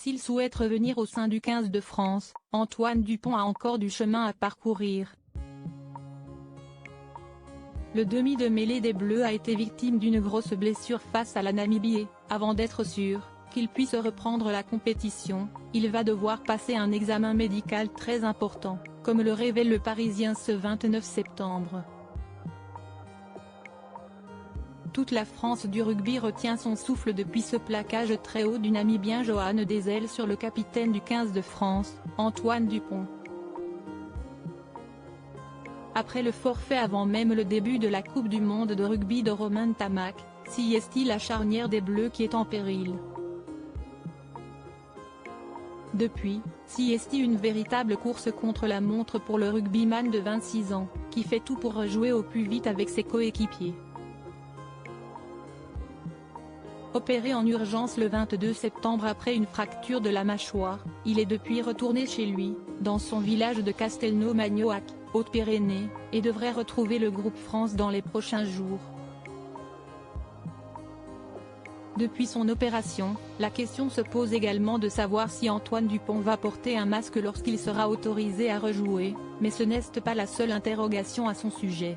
S'il souhaite revenir au sein du 15 de France, Antoine Dupont a encore du chemin à parcourir. Le demi de mêlée des Bleus a été victime d'une grosse blessure face à la Namibie et, avant d'être sûr qu'il puisse reprendre la compétition, il va devoir passer un examen médical très important, comme le révèle le Parisien ce 29 septembre. Toute la France du rugby retient son souffle depuis ce plaquage très haut du Namibien Johan Desel sur le capitaine du 15 de France, Antoine Dupont. Après le forfait avant même le début de la Coupe du monde de rugby de Romain Ntamack, c'est la charnière des Bleus qui est en péril. Depuis, c'est une véritable course contre la montre pour le rugbyman de 26 ans, qui fait tout pour rejouer au plus vite avec ses coéquipiers. Opéré en urgence le 22 septembre après une fracture de la mâchoire, il est depuis retourné chez lui, dans son village de Castelnau-Magnoac, Hautes-Pyrénées, et devrait retrouver le groupe France dans les prochains jours. Depuis son opération, la question se pose également de savoir si Antoine Dupont va porter un masque lorsqu'il sera autorisé à rejouer, mais ce n'est pas la seule interrogation à son sujet.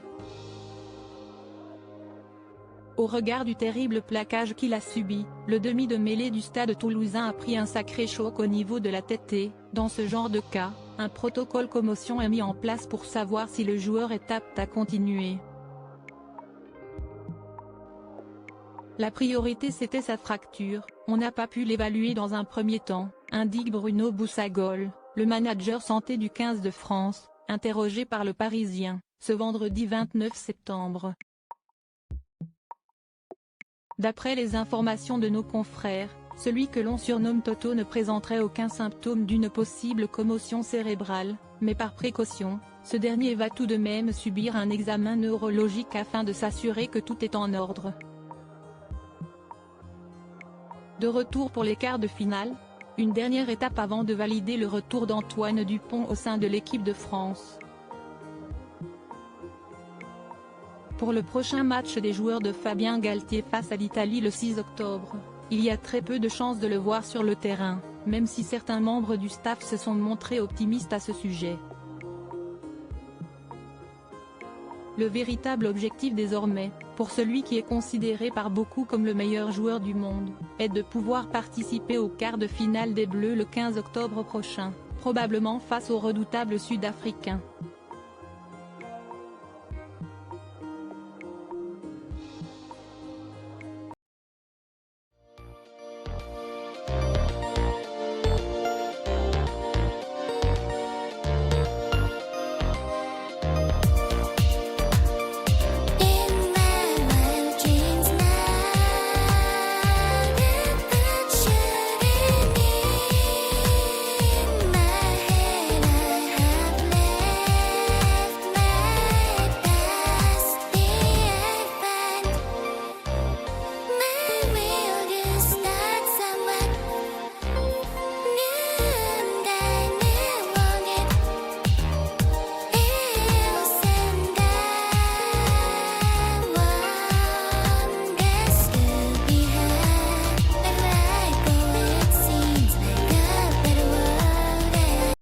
Au regard du terrible plaquage qu'il a subi, le demi de mêlée du stade toulousain a pris un sacré choc au niveau de la tête et, dans ce genre de cas, un protocole commotion est mis en place pour savoir si le joueur est apte à continuer. La priorité c'était sa fracture, on n'a pas pu l'évaluer dans un premier temps, indique Bruno Boussagol, le manager santé du 15 de France, interrogé par le Parisien, ce vendredi 29 septembre. D'après les informations de nos confrères, celui que l'on surnomme Toto ne présenterait aucun symptôme d'une possible commotion cérébrale, mais par précaution, ce dernier va tout de même subir un examen neurologique afin de s'assurer que tout est en ordre. De retour pour les quarts de finale, une dernière étape avant de valider le retour d'Antoine Dupont au sein de l'équipe de France. Pour le prochain match des joueurs de Fabien Galtier face à l'Italie le 6 octobre, il y a très peu de chances de le voir sur le terrain, même si certains membres du staff se sont montrés optimistes à ce sujet. Le véritable objectif désormais, pour celui qui est considéré par beaucoup comme le meilleur joueur du monde, est de pouvoir participer aux quarts de finale des Bleus le 15 octobre prochain, probablement face aux redoutables Sud-Africains.